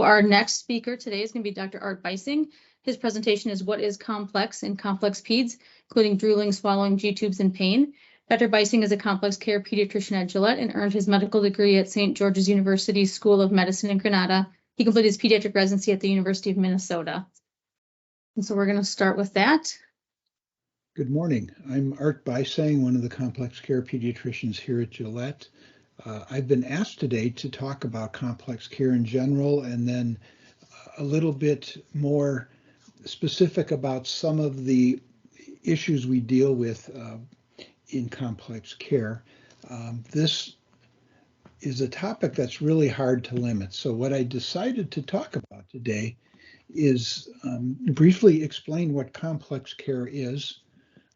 Our next speaker today is going to be Dr. Art Beisang. His presentation is What is Complex in Complex Peds, including drooling, swallowing, G-tubes, and pain. Dr. Beisang is a complex care pediatrician at Gillette and earned his medical degree at St. George's University School of Medicine in Granada. He completed his pediatric residency at the University of Minnesota. And so we're going to start with that. Good morning. I'm Art Beisang, one of the complex care pediatricians here at Gillette. I've been asked today to talk about complex care in general and then a little bit more specific about some of the issues we deal with in complex care. This is a topic that's really hard to limit. So what I decided to talk about today is briefly explain what complex care is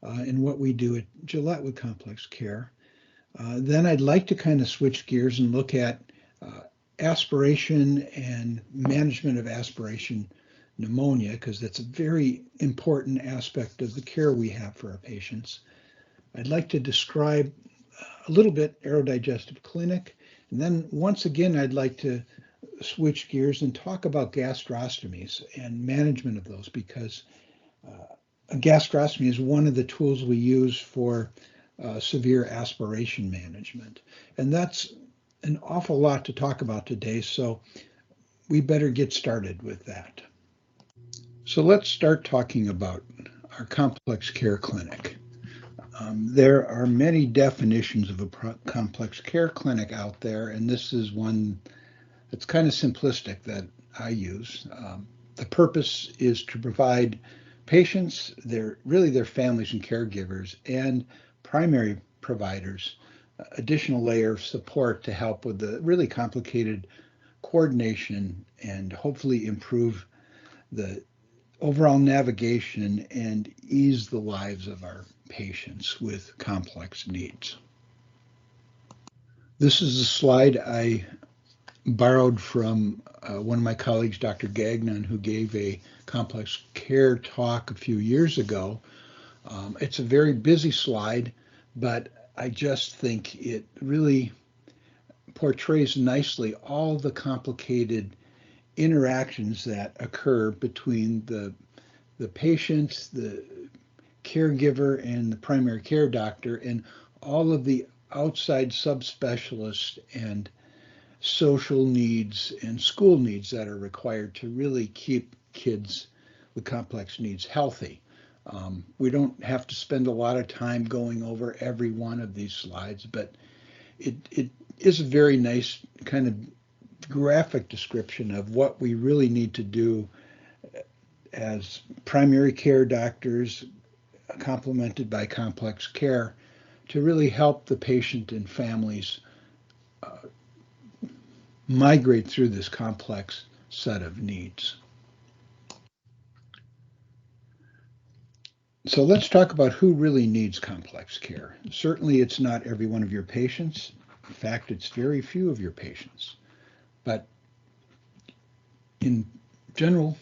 and what we do at Gillette with complex care. Then I'd like to kind of switch gears and look at aspiration and management of aspiration pneumonia, because that's a very important aspect of the care we have for our patients. I'd like to describe a little bit aerodigestive clinic, and then once again I'd like to switch gears and talk about gastrostomies and management of those, because a gastrostomy is one of the tools we use for severe aspiration management. And that's an awful lot to talk about today, so we better get started with that. So let's start talking about our complex care clinic. There are many definitions of a complex care clinic out there, and this is one that's kind of simplistic that I use. The purpose is to provide patients, their families and caregivers, and primary providers additional layer of support to help with the really complicated coordination and hopefully improve the overall navigation and ease the lives of our patients with complex needs. This is a slide I borrowed from one of my colleagues, Dr. Gagnon, who gave a complex care talk a few years ago. It's a very busy slide, but I just think it really portrays nicely all the complicated interactions that occur between the patient, the caregiver, and the primary care doctor, and all of the outside subspecialists and social needs and school needs that are required to really keep kids with complex needs healthy. We don't have to spend a lot of time going over every one of these slides, but it is a very nice kind of graphic description of what we really need to do as primary care doctors, complemented by complex care, to really help the patient and families migrate through this complex set of needs. So let's talk about who really needs complex care. Certainly it's not every one of your patients. In fact, it's very few of your patients. But in general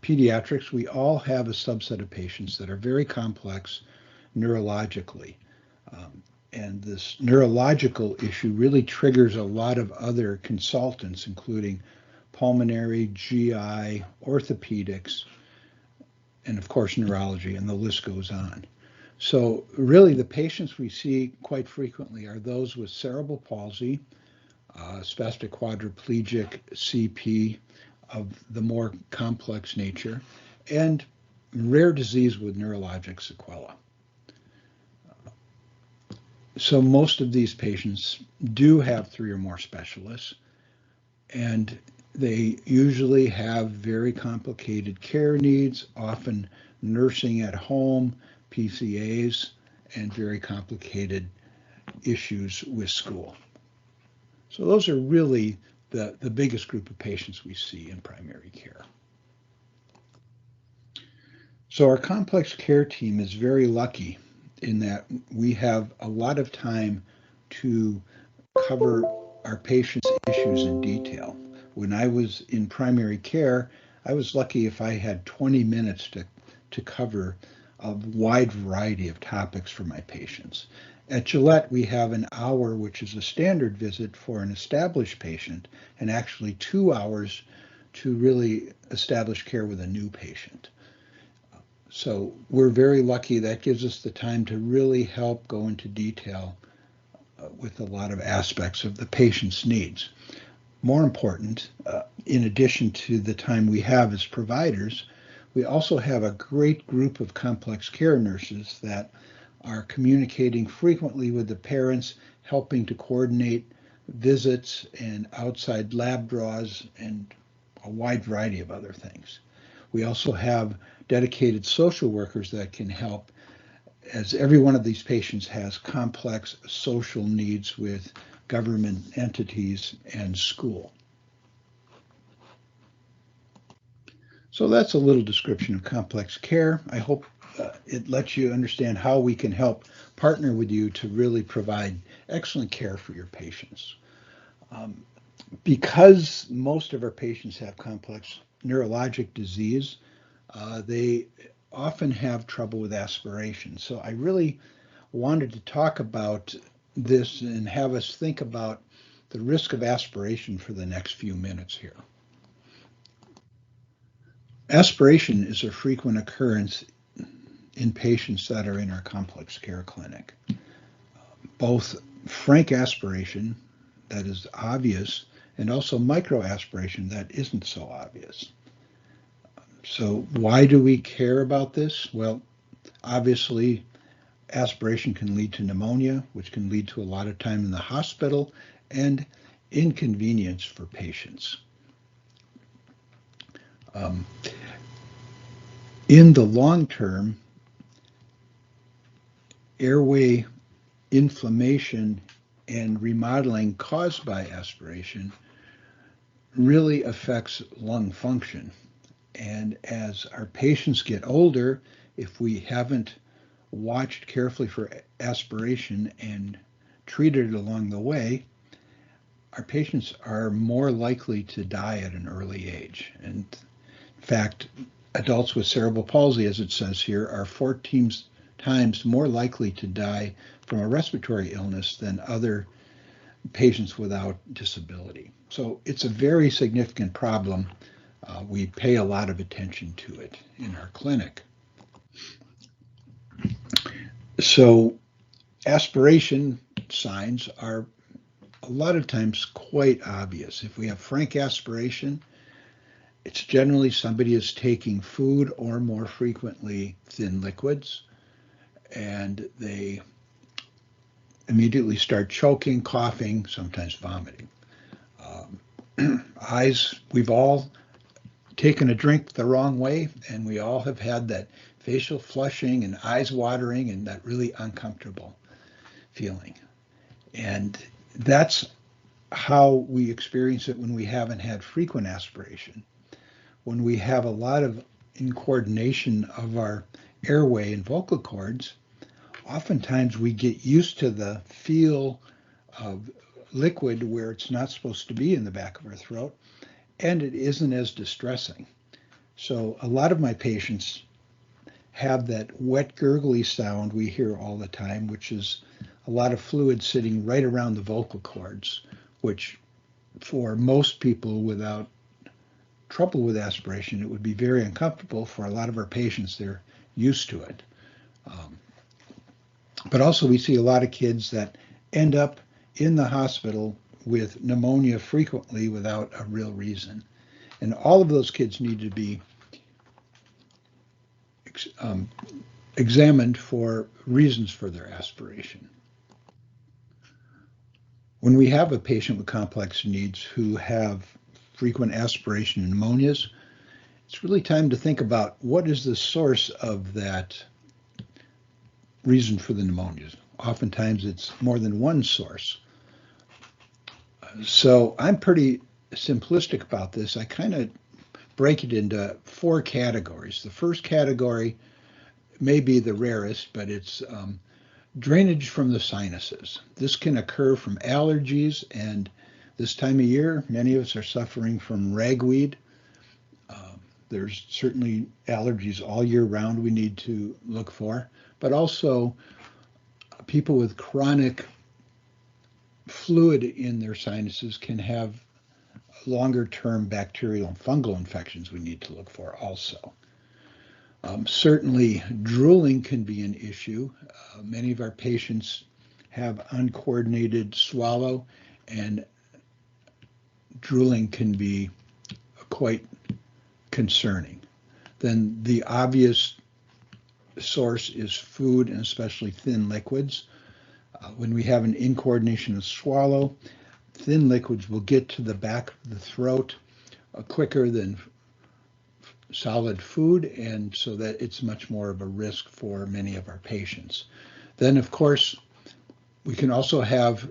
pediatrics, we all have a subset of patients that are very complex neurologically. And this neurological issue really triggers a lot of other consultants, including pulmonary, GI, orthopedics, and of course neurology, and the list goes on. So really the patients we see quite frequently are those with cerebral palsy, spastic quadriplegic, CP of the more complex nature, and rare disease with neurologic sequela. So most of these patients do have 3 or more specialists, and they usually have very complicated care needs, often nursing at home, PCAs, and very complicated issues with school. So those are really the biggest group of patients we see in primary care. So our complex care team is very lucky in that we have a lot of time to cover our patients' issues in detail. When I was in primary care, I was lucky if I had 20 minutes to cover a wide variety of topics for my patients. At Gillette, we have an hour, which is a standard visit for an established patient, and actually 2 hours to really establish care with a new patient. So we're very lucky. That gives us the time to really help go into detail with a lot of aspects of the patient's needs. More important, in addition to the time we have as providers, we also have a great group of complex care nurses that are communicating frequently with the parents, helping to coordinate visits and outside lab draws and a wide variety of other things. We also have dedicated social workers that can help, as every one of these patients has complex social needs with government entities and school. So that's a little description of complex care. I hope it lets you understand how we can help partner with you to really provide excellent care for your patients. Because most of our patients have complex neurologic disease, they often have trouble with aspiration. So I really wanted to talk about this and have us think about the risk of aspiration for the next few minutes here. Aspiration is a frequent occurrence in patients that are in our complex care clinic. Both frank aspiration, that is obvious, and also microaspiration that isn't so obvious. So why do we care about this? Well, obviously, aspiration can lead to pneumonia, which can lead to a lot of time in the hospital and inconvenience for patients. In the long term, airway inflammation and remodeling caused by aspiration really affects lung function. And as our patients get older, if we haven't watched carefully for aspiration and treated it along the way, our patients are more likely to die at an early age. And in fact, adults with cerebral palsy, as it says here, are 14 times more likely to die from a respiratory illness than other patients without disability. So it's a very significant problem. We pay a lot of attention to it in our clinic. So aspiration signs are a lot of times quite obvious. If we have frank aspiration, it's generally somebody is taking food or more frequently thin liquids, and they immediately start choking, coughing, sometimes vomiting. Eyes, we've all taken a drink the wrong way, and we all have had that facial flushing and eyes watering and that really uncomfortable feeling. And that's how we experience it when we haven't had frequent aspiration. When we have a lot of incoordination of our airway and vocal cords, oftentimes we get used to the feel of liquid where it's not supposed to be in the back of our throat, and it isn't as distressing. So a lot of my patients have that wet gurgly sound we hear all the time, which is a lot of fluid sitting right around the vocal cords, which for most people without trouble with aspiration, it would be very uncomfortable. For a lot of our patients, they're used to it. But also we see a lot of kids that end up in the hospital with pneumonia frequently without a real reason. And all of those kids need to be examined for reasons for their aspiration. When we have a patient with complex needs who have frequent aspiration and pneumonias, it's really time to think about what is the source of that reason for the pneumonias. Oftentimes it's more than one source. So I'm pretty simplistic about this. I kind of break it into 4 categories. The first category may be the rarest, but it's drainage from the sinuses. This can occur from allergies, and this time of year, many of us are suffering from ragweed. There's certainly allergies all year round we need to look for, but also people with chronic fluid in their sinuses can have longer-term bacterial and fungal infections we need to look for also. Certainly, drooling can be an issue. Many of our patients have uncoordinated swallow, and drooling can be quite concerning. Then the obvious source is food, and especially thin liquids. When we have an incoordination of swallow, thin liquids will get to the back of the throat quicker than solid food, and so that it's much more of a risk for many of our patients. Then, of course, we can also have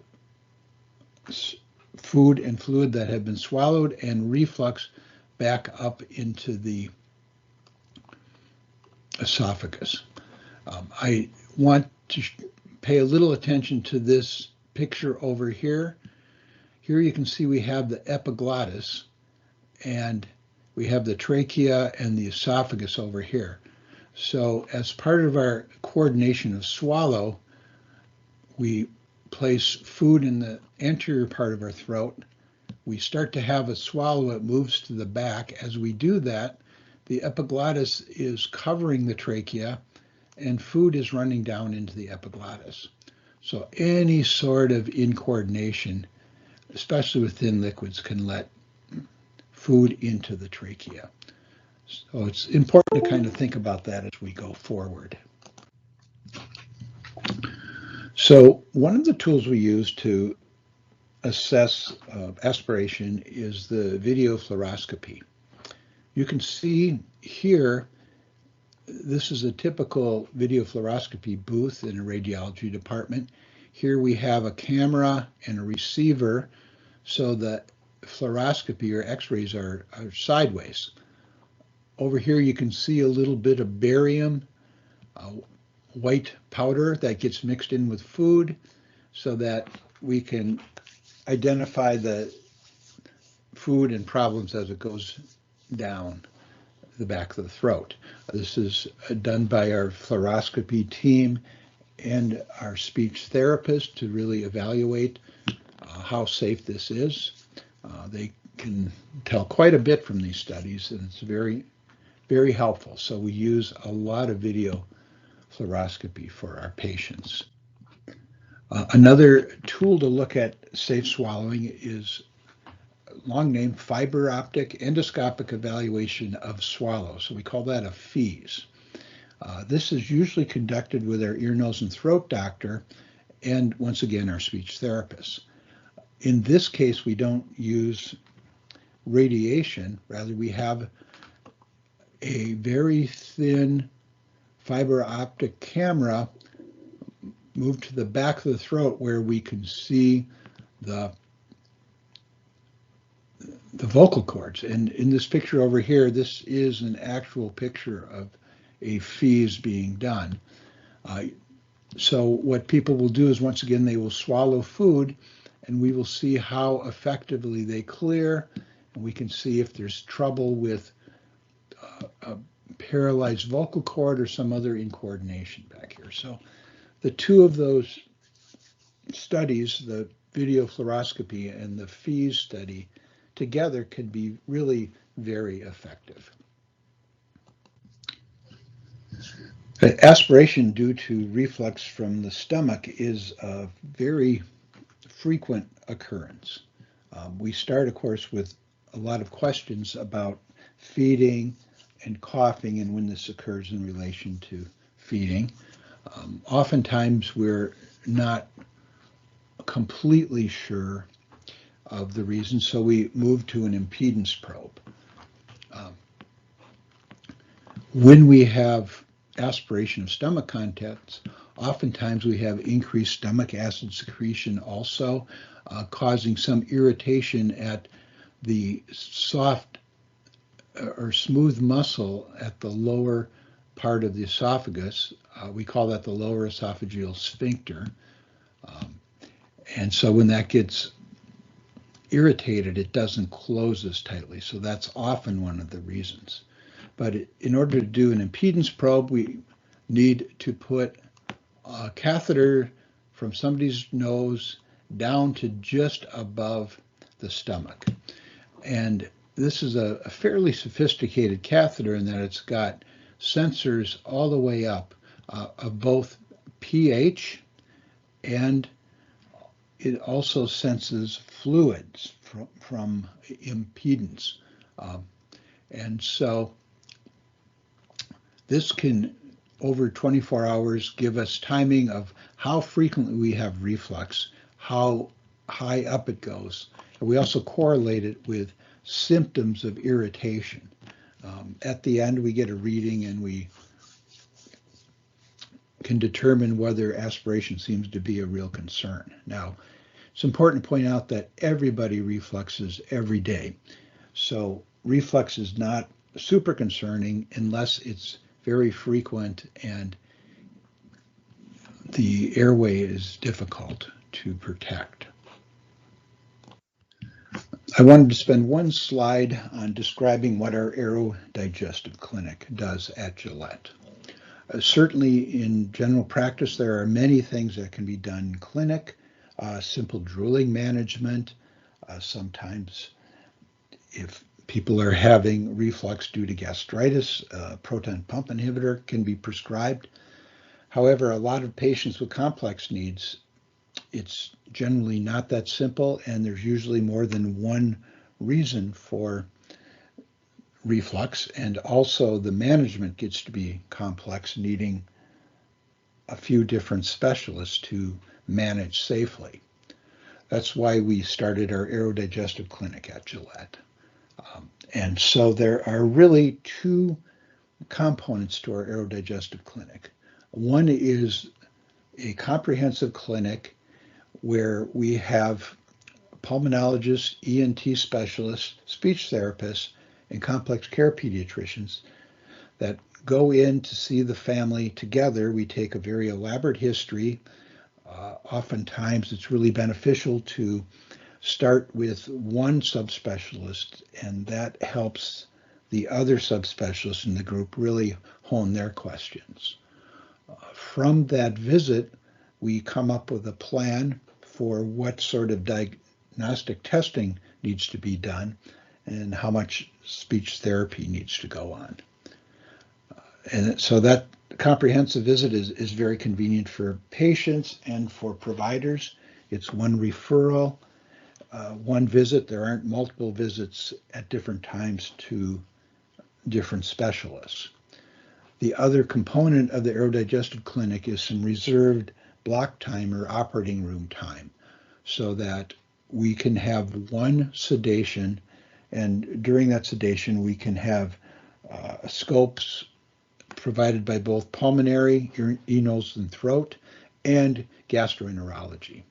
food and fluid that have been swallowed and reflux back up into the esophagus. I want to pay a little attention to this picture over here. Here you can see we have the epiglottis, and we have the trachea and the esophagus over here. So as part of our coordination of swallow, we place food in the anterior part of our throat. We start to have a swallow that moves to the back. As we do that, the epiglottis is covering the trachea, and food is running down into the epiglottis. So any sort of incoordination, especially with thin liquids, can let food into the trachea. So it's important to kind of think about that as we go forward. So one of the tools we use to assess aspiration is the video fluoroscopy. You can see here, this is a typical video fluoroscopy booth in a radiology department. Here we have a camera and a receiver, so that fluoroscopy or x-rays are sideways. Over here you can see a little bit of barium, white powder that gets mixed in with food so that we can identify the food and problems as it goes down the back of the throat. This is done by our fluoroscopy team and our speech therapist to really evaluate how safe this is. They can tell quite a bit from these studies, and it's very, very helpful. So we use a lot of video fluoroscopy for our patients. Another tool to look at safe swallowing is long name fiber optic endoscopic evaluation of swallow. So we call that a FEES. This is usually conducted with our ear, nose, and throat doctor, and once again, our speech therapist. In this case, we don't use radiation. Rather, we have a very thin fiber optic camera moved to the back of the throat where we can see the vocal cords. And in this picture over here, this is an actual picture of a FEES being done. So what people will do is, once again, they will swallow food, and we will see how effectively they clear, and we can see if there's trouble with a paralyzed vocal cord or some other incoordination back here. So the two of those studies, the video fluoroscopy and the FEES study, together can be really very effective. Aspiration due to reflux from the stomach is a very frequent occurrence. We start, of course, with a lot of questions about feeding and coughing and when this occurs in relation to feeding. Oftentimes we're not completely sure of the reason, so we move to an impedance probe. When we have aspiration of stomach contents, oftentimes we have increased stomach acid secretion also, causing some irritation at the soft or smooth muscle at the lower part of the esophagus. We call that the lower esophageal sphincter. And so when that gets irritated, it doesn't close as tightly. So that's often one of the reasons. But in order to do an impedance probe, we need to put a catheter from somebody's nose down to just above the stomach. And this is a fairly sophisticated catheter in that it's got sensors all the way up of both pH, and it also senses fluids from impedance. And so this can, over 24 hours, give us timing of how frequently we have reflux, how high up it goes. And we also correlate it with symptoms of irritation. At the end, we get a reading and we can determine whether aspiration seems to be a real concern. Now, it's important to point out that everybody refluxes every day. So reflux is not super concerning unless it's very frequent and the airway is difficult to protect. I wanted to spend one slide on describing what our aerodigestive clinic does at Gillette. Certainly in general practice, there are many things that can be done in clinic. Simple drooling management. Sometimes if people are having reflux due to gastritis, a proton pump inhibitor can be prescribed. However, a lot of patients with complex needs, it's generally not that simple, and there's usually more than one reason for reflux, and also the management gets to be complex, needing a few different specialists to manage safely. That's why we started our aerodigestive clinic at Gillette. And so there are really two components to our aerodigestive clinic. One is a comprehensive clinic where we have pulmonologists, ENT specialists, speech therapists, and complex care pediatricians that go in to see the family together. We take a very elaborate history. Oftentimes it's really beneficial to start with one subspecialist, and that helps the other subspecialists in the group really hone their questions. From that visit, we come up with a plan for what sort of diagnostic testing needs to be done and how much speech therapy needs to go on. And so that comprehensive visit is very convenient for patients and for providers. It's one referral, one visit. There aren't multiple visits at different times to different specialists. The other component of the aerodigestive clinic is some reserved block time or operating room time, so that we can have one sedation, and during that sedation we can have scopes provided by both pulmonary, ear, nose, and throat, and gastroenterology.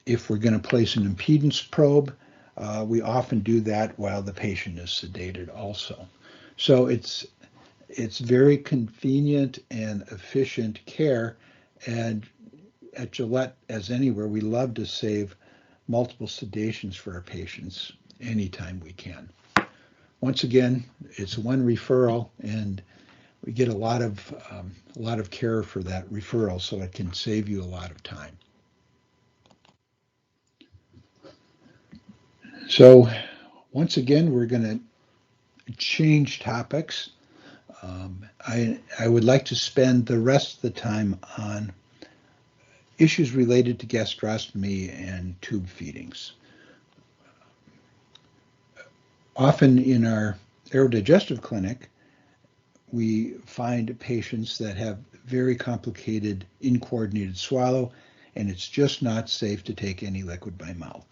If we're going to place an impedance probe, we often do that while the patient is sedated also. So it's very convenient and efficient care, and at Gillette, as anywhere, we love to save multiple sedations for our patients anytime we can. Once again, it's one referral, and we get a lot of care for that referral, so it can save you a lot of time. So once again, we're going to change topics. I would like to spend the rest of the time on issues related to gastrostomy and tube feedings. Often in our aerodigestive clinic, we find patients that have very complicated incoordinated swallow, and it's just not safe to take any liquid by mouth.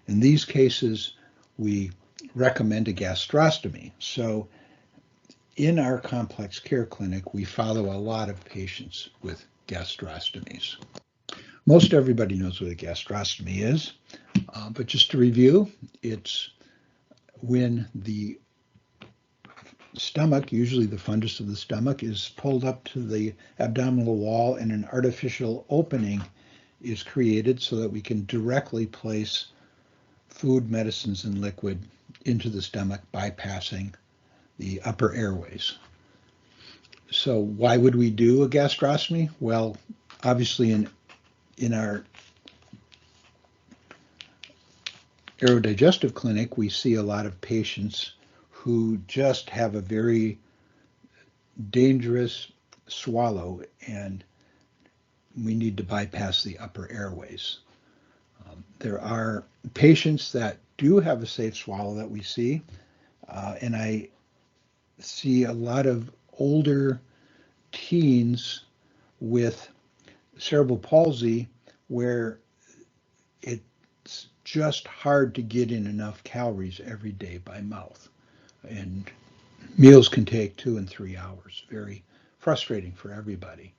In these cases, we recommend a gastrostomy. So in our complex care clinic, we follow a lot of patients with gastrostomies. Most everybody knows what a gastrostomy is, but just to review, it's when the stomach, usually the fundus of the stomach, is pulled up to the abdominal wall and an artificial opening is created so that we can directly place food, medicines, and liquid into the stomach, bypassing the upper airways. So why would we do a gastrostomy? Well, obviously in our aerodigestive clinic, we see a lot of patients who just have a very dangerous swallow, and we need to bypass the upper airways. There are patients that do have a safe swallow that we see, and I see a lot of older teens with cerebral palsy where it's just hard to get in enough calories every day by mouth. And meals can take 2 and 3 hours. Very frustrating for everybody.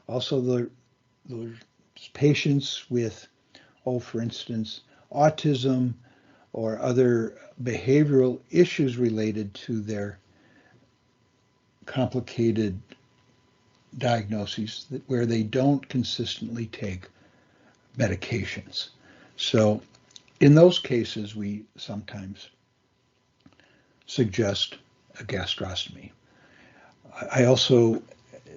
Also, the patients with, for instance, autism or other behavioral issues related to their complicated diagnoses where they don't consistently take medications. So in those cases, we sometimes suggest a gastrostomy. I also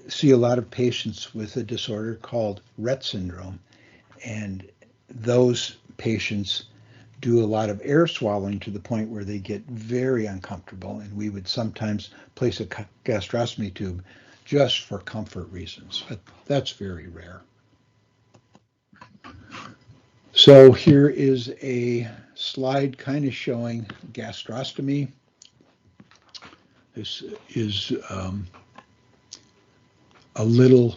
see a lot of patients with a disorder called Rett syndrome, and those patients do a lot of air swallowing to the point where they get very uncomfortable, and we would sometimes place a gastrostomy tube just for comfort reasons, but that's very rare. So here is a slide kind of showing gastrostomy. This is a little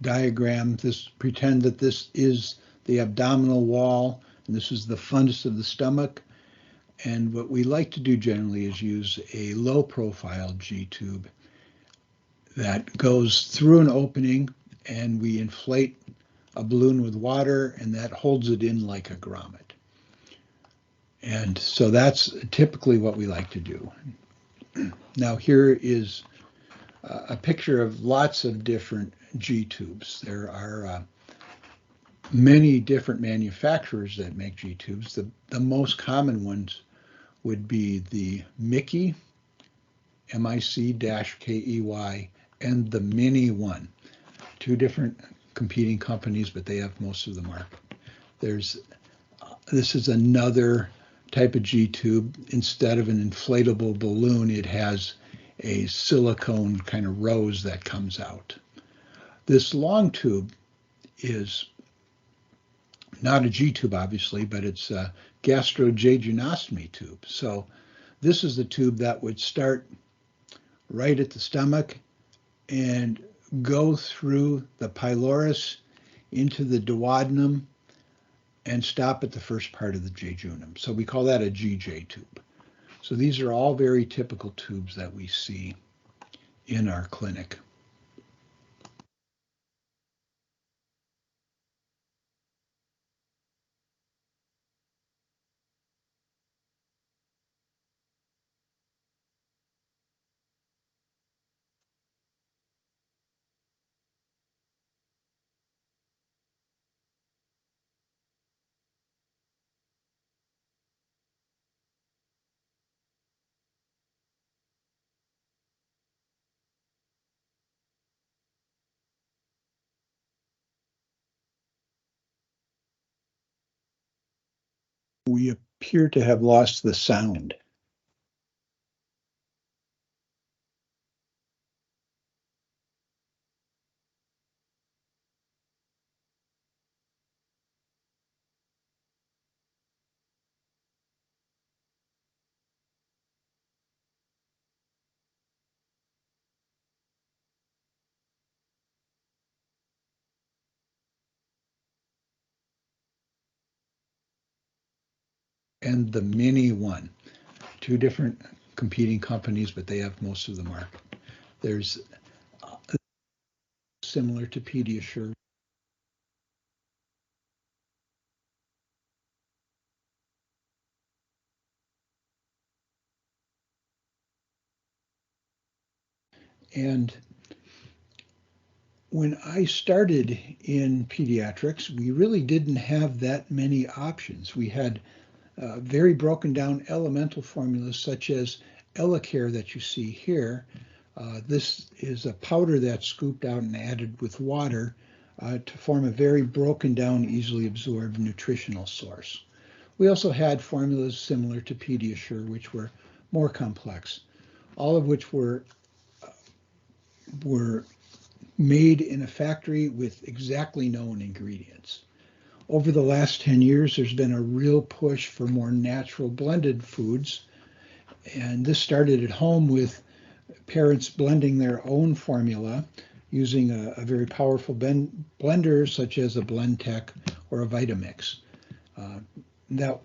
diagram. Pretend that this is the abdominal wall, and this is the fundus of the stomach. And what we like to do generally is use a low profile G tube that goes through an opening, and we inflate a balloon with water, and that holds it in like a grommet. And so that's typically what we like to do. Now here is a picture of lots of different G tubes. There are many different manufacturers that make G tubes. The most common ones would be the Mickey, MIC-KEY, and the Mini one. Two different competing companies, but they have most of the market. This is another type of G tube. Instead of an inflatable balloon, it has a silicone kind of rose that comes out. This long tube is not a G tube, obviously, but it's a gastrojejunostomy tube. So this is the tube that would start right at the stomach and go through the pylorus into the duodenum and stop at the first part of the jejunum. So we call that a GJ tube. So these are all very typical tubes that we see in our clinic. We appear to have lost the sound. And the Mini one. Two different competing companies, but they have most of the market. There's similar to Pediatrics. And when I started in pediatrics, we really didn't have that many options. We had very broken down elemental formulas such as Elecare that you see here. This is a powder that's scooped out and added with water to form a very broken down, easily absorbed nutritional source. We also had formulas similar to Pediasure, which were more complex, all of which were made in a factory with exactly known ingredients. Over the last 10 years, there's been a real push for more natural blended foods. And this started at home with parents blending their own formula using a very powerful blender such as a Blendtec or a Vitamix. That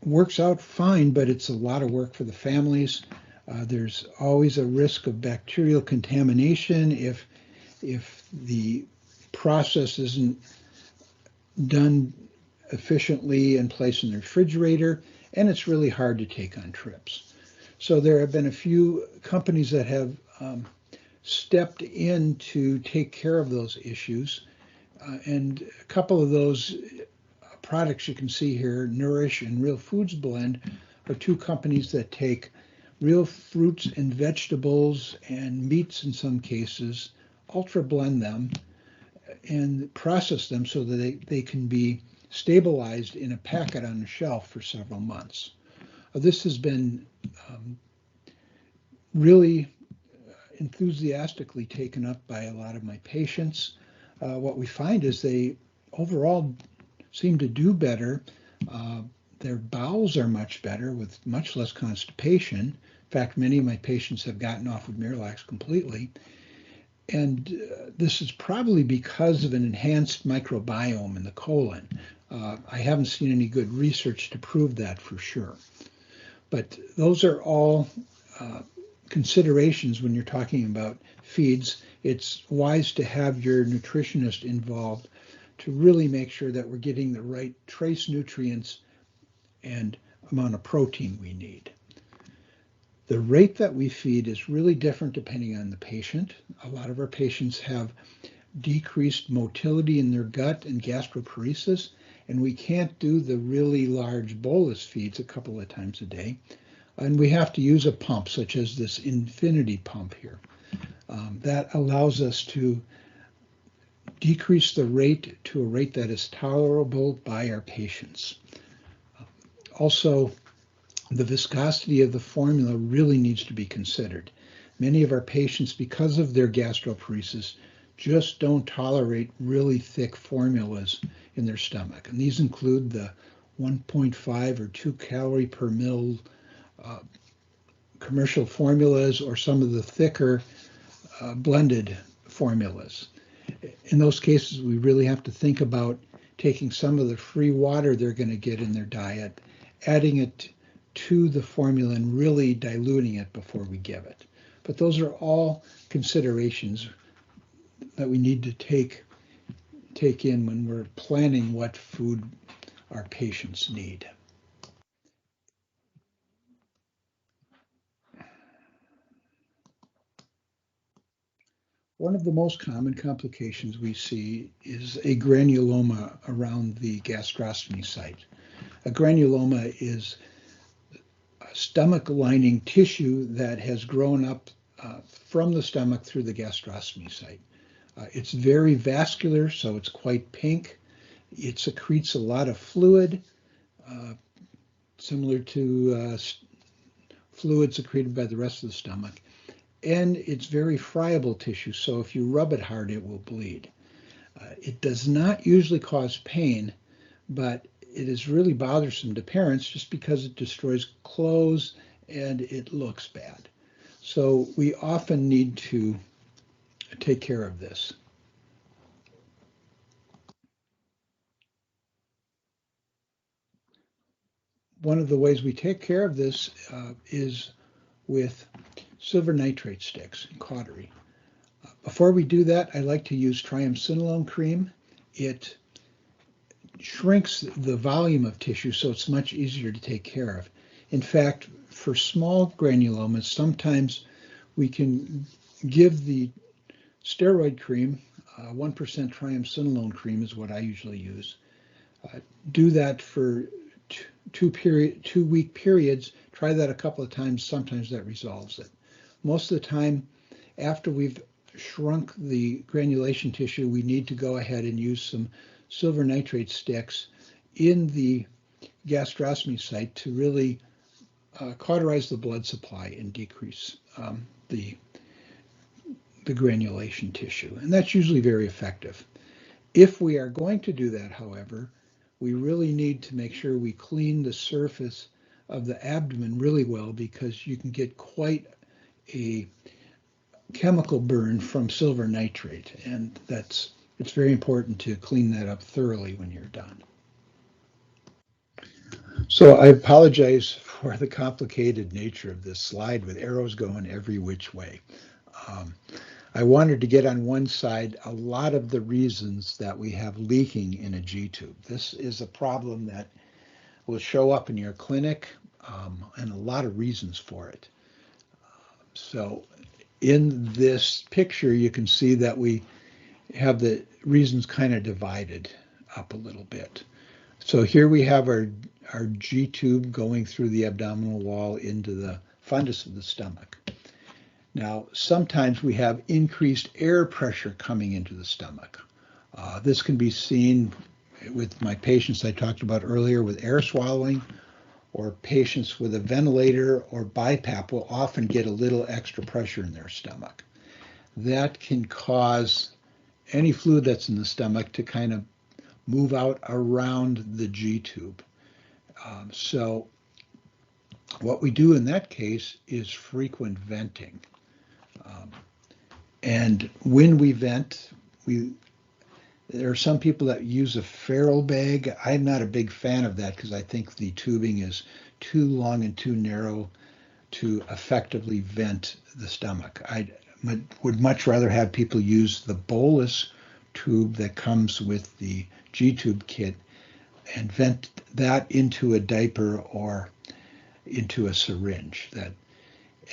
works out fine, but it's a lot of work for the families. There's always a risk of bacterial contamination if the process isn't done efficiently and placed in the refrigerator, and it's really hard to take on trips. So there have been a few companies that have stepped in to take care of those issues. And a couple of those products you can see here, Nourish and Real Foods Blend, are two companies that take real fruits and vegetables and meats in some cases, ultra blend them and process them so that they can be stabilized in a packet on the shelf for several months. This has been really enthusiastically taken up by a lot of my patients. What we find is they overall seem to do better. Their bowels are much better with much less constipation. In fact, many of my patients have gotten off of Miralax completely. And this is probably because of an enhanced microbiome in the colon. I haven't seen any good research to prove that for sure. But those are all considerations when you're talking about feeds. It's wise to have your nutritionist involved to really make sure that we're getting the right trace nutrients and amount of protein we need. The rate that we feed is really different depending on the patient. A lot of our patients have decreased motility in their gut and gastroparesis, and we can't do the really large bolus feeds a couple of times a day. And we have to use a pump, such as this Infinity pump here. That allows us to decrease the rate to a rate that is tolerable by our patients. Also, the viscosity of the formula really needs to be considered. Many of our patients, because of their gastroparesis, just don't tolerate really thick formulas in their stomach. And these include the 1.5 or 2 calorie per mil commercial formulas or some of the thicker blended formulas. In those cases, we really have to think about taking some of the free water they're going to get in their diet, adding it to the formula and really diluting it before we give it. But those are all considerations that we need to take in when we're planning what food our patients need. One of the most common complications we see is a granuloma around the gastrostomy site. A granuloma is a stomach lining tissue that has grown up from the stomach through the gastrostomy site. It's very vascular, so it's quite pink. It secretes a lot of fluid, similar to fluid secreted by the rest of the stomach. And it's very friable tissue, so if you rub it hard, it will bleed. It does not usually cause pain, but it is really bothersome to parents just because it destroys clothes and it looks bad. So we often need to take care of this. One of the ways we take care of this is with silver nitrate sticks, cautery. Before we do that, I like to use triamcinolone cream. It shrinks the volume of tissue, so it's much easier to take care of. In fact, for small granulomas, sometimes we can give the steroid cream, 1% triamcinolone cream is what I usually use. Do that for 2 week periods. Try that a couple of times. Sometimes that resolves it. Most of the time, after we've shrunk the granulation tissue, we need to go ahead and use some silver nitrate sticks in the gastrostomy site to really cauterize the blood supply and decrease the granulation tissue. And that's usually very effective. If we are going to do that, however, we really need to make sure we clean the surface of the abdomen really well, because you can get quite a chemical burn from silver nitrate, and it's very important to clean that up thoroughly when you're done. So I apologize for the complicated nature of this slide with arrows going every which way. I wanted to get on one side a lot of the reasons that we have leaking in a G-tube. This is a problem that will show up in your clinic, and a lot of reasons for it. So in this picture, you can see that we have the reasons kind of divided up a little bit. So here we have our G-tube going through the abdominal wall into the fundus of the stomach. Now, sometimes we have increased air pressure coming into the stomach. This can be seen with my patients I talked about earlier with air swallowing, or patients with a ventilator or BiPAP will often get a little extra pressure in their stomach. That can cause any fluid that's in the stomach to kind of move out around the G-tube. So what we do in that case is frequent venting. And when we vent, there are some people that use a Ferrell bag. I'm not a big fan of that because I think the tubing is too long and too narrow to effectively vent the stomach. I would much rather have people use the bolus tube that comes with the G-tube kit and vent that into a diaper or into a syringe.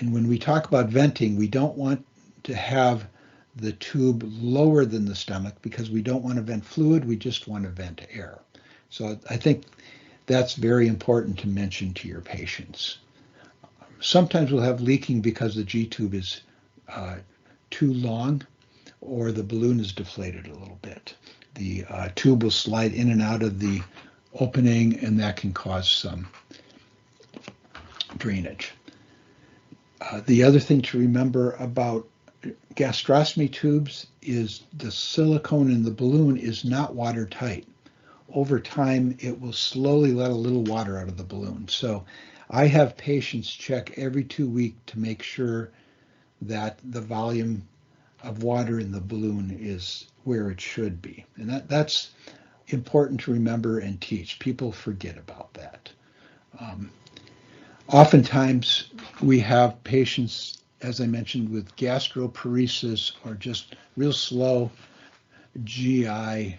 And when we talk about venting, we don't want to have the tube lower than the stomach because we don't want to vent fluid, we just want to vent air. So I think that's very important to mention to your patients. Sometimes we'll have leaking because the G-tube is too long or the balloon is deflated a little bit. The tube will slide in and out of the opening, and that can cause some drainage. The other thing to remember about gastrostomy tubes is the silicone in the balloon is not watertight. Over time, it will slowly let a little water out of the balloon. So I have patients check every 2 weeks to make sure that the volume of water in the balloon is where it should be. And that's important to remember and teach. People forget about that. Oftentimes, we have patients, as I mentioned, with gastroparesis or just real slow GI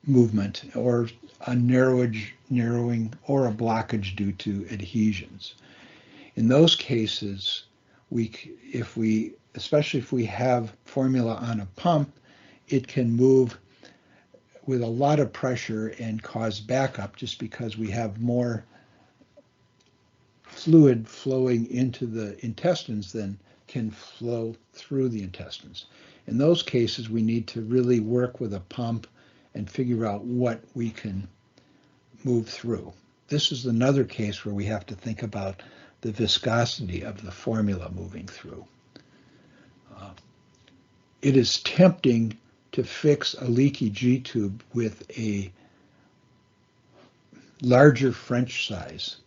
movement, or a narrowing or a blockage due to adhesions. In those cases, especially if we have formula on a pump, it can move with a lot of pressure and cause backup just because we have more fluid flowing into the intestines than can flow through the intestines. In those cases, we need to really work with a pump and figure out what we can move through. This is another case where we have to think about the viscosity of the formula moving through. It is tempting to fix a leaky G-tube with a larger French size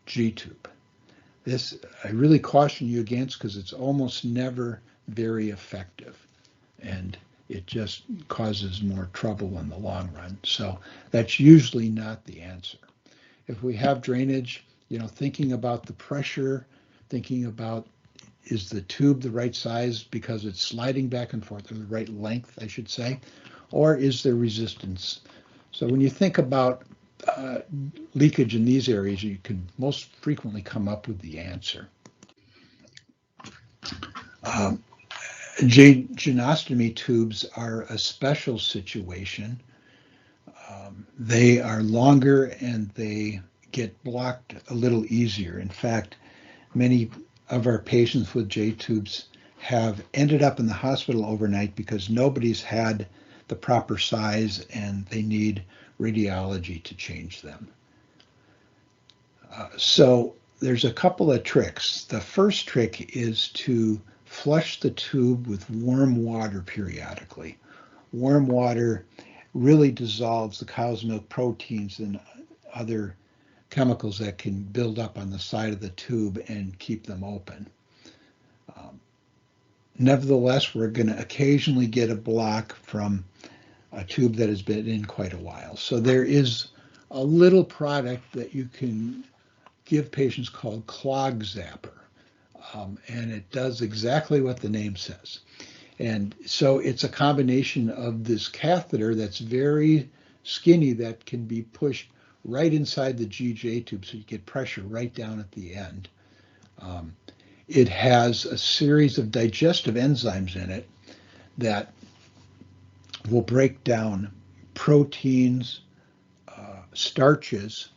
G-tube. This I really caution you against because it's almost never very effective, and it just causes more trouble in the long run. So that's usually not the answer. If we have drainage, thinking about the pressure, thinking about, is the tube the right size because it's sliding back and forth, or the right length, I should say, or is there resistance? So when you think about leakage in these areas, you can most frequently come up with the answer. Genostomy tubes are a special situation. They are longer and they get blocked a little easier. In fact, many of our patients with J-tubes have ended up in the hospital overnight because nobody's had the proper size and they need radiology to change them. So there's a couple of tricks. The first trick is to flush the tube with warm water periodically. Warm water really dissolves the cow's milk proteins and other chemicals that can build up on the side of the tube and keep them open. Nevertheless, we're going to occasionally get a block from a tube that has been in quite a while. So there is a little product that you can give patients called Clog Zapper. And it does exactly what the name says. And so it's a combination of this catheter that's very skinny that can be pushed right inside the GJ tube, so you get pressure right down at the end. It has a series of digestive enzymes in it that will break down proteins, starches,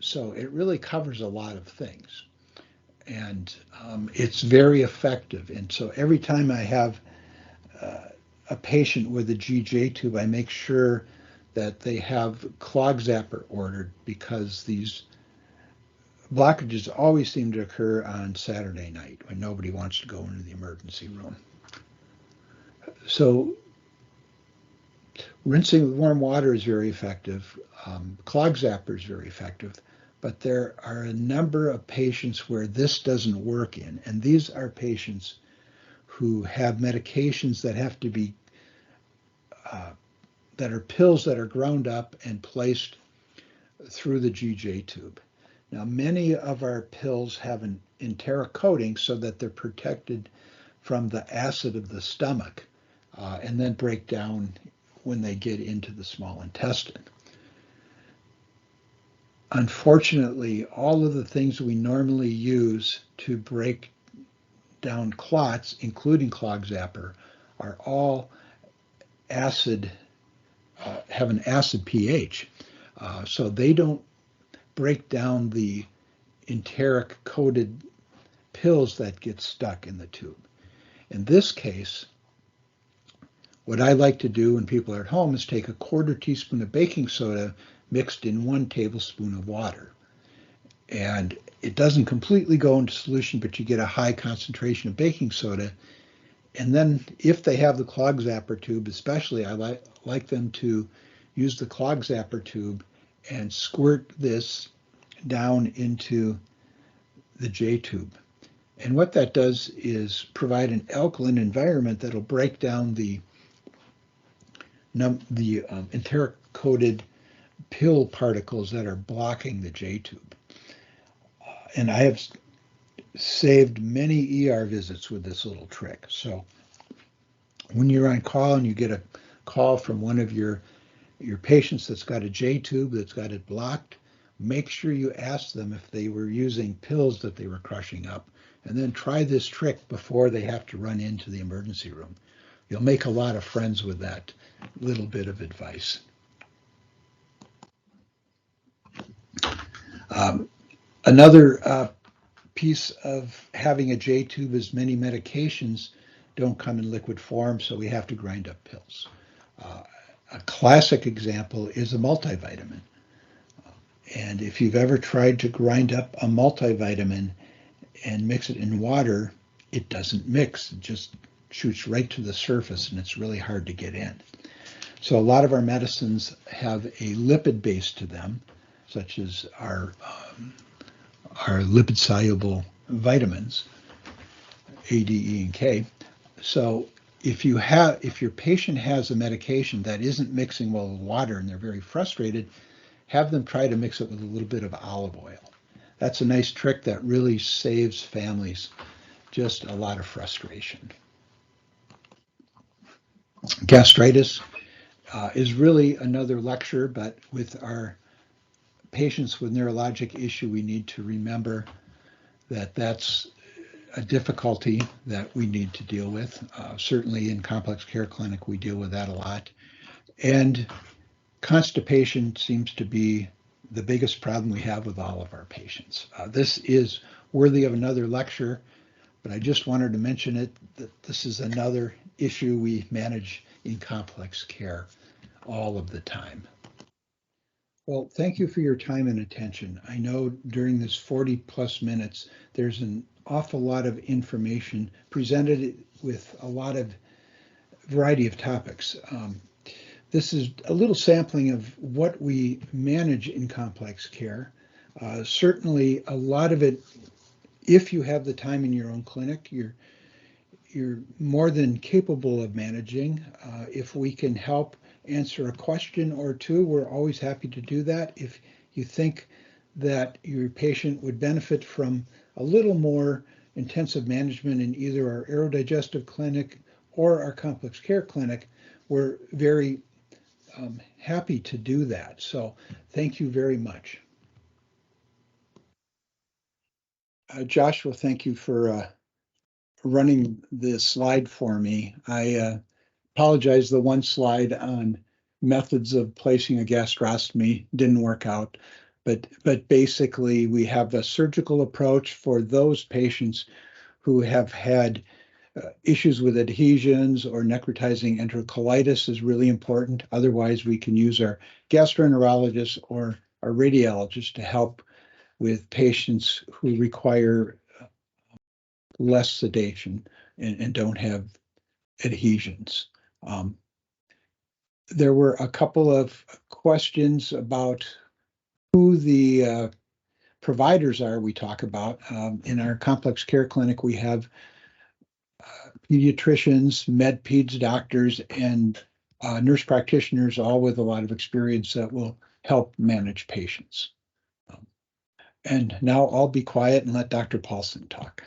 so it really covers a lot of things. And it's very effective. And so every time I have a patient with a GJ tube, I make sure that they have Clog Zapper ordered, because these blockages always seem to occur on Saturday night when nobody wants to go into the emergency room. So rinsing with warm water is very effective. Clog Zapper is very effective. But there are a number of patients where this doesn't work in, and these are patients who have medications that have to be, that are pills that are ground up and placed through the GJ tube. Now, many of our pills have an enteric coating so that they're protected from the acid of the stomach and then break down when they get into the small intestine. Unfortunately, all of the things we normally use to break down clots, including Clog Zapper, are all acid, have an acid pH. So they don't break down the enteric coated pills that get stuck in the tube. In this case, what I like to do when people are at home is take a 1/4 teaspoon of baking soda mixed in 1 tablespoon of water. And it doesn't completely go into solution, but you get a high concentration of baking soda. And then if they have the Clog Zapper tube, especially, I like them to use the Clog Zapper tube and squirt this down into the J tube. And what that does is provide an alkaline environment that'll break down the enteric coated pill particles that are blocking the J tube. And I have saved many ER visits with this little trick. So when you're on call and you get a call from one of your patients that's got a J tube that's got it blocked, make sure you ask them if they were using pills that they were crushing up, and then try this trick before they have to run into the emergency room. You'll make a lot of friends with that little bit of advice. Another piece of having a J tube is many medications don't come in liquid form, so we have to grind up pills. A classic example is a multivitamin. And if you've ever tried to grind up a multivitamin and mix it in water, it doesn't mix. It just shoots right to the surface, and it's really hard to get in. So a lot of our medicines have a lipid base to them, such as our lipid-soluble vitamins, A, D, E, and K. So if your patient has a medication that isn't mixing well with water and they're very frustrated, have them try to mix it with a little bit of olive oil. That's a nice trick that really saves families just a lot of frustration. Gastritis is really another lecture, but with our patients with neurologic issue, we need to remember that that's a difficulty that we need to deal with. Certainly in complex care clinic, we deal with that a lot. And constipation seems to be the biggest problem we have with all of our patients. This is worthy of another lecture, but I just wanted to mention it, that this is another issue we manage in complex care all of the time. Well, thank you for your time and attention. I know during this 40+ minutes, there's an awful lot of information presented with a lot of variety of topics. This is a little sampling of what we manage in complex care. Certainly, a lot of it, if you have the time in your own clinic, you're more than capable of managing. If we can help answer a question or two, we're always happy to do that. If you think that your patient would benefit from a little more intensive management in either our aerodigestive clinic or our complex care clinic, we're very happy to do that. So thank you very much. Joshua, thank you for running this slide for me. I apologize, the one slide on methods of placing a gastrostomy didn't work out. But basically, we have a surgical approach for those patients who have had issues with adhesions or necrotizing enterocolitis is really important. Otherwise, we can use our gastroenterologist or our radiologist to help with patients who require less sedation and don't have adhesions. There were a couple of questions about who the providers are we talk about. In our complex care clinic, we have pediatricians, med peds doctors, and nurse practitioners, all with a lot of experience that will help manage patients. And now I'll be quiet and let Dr. Paulson talk.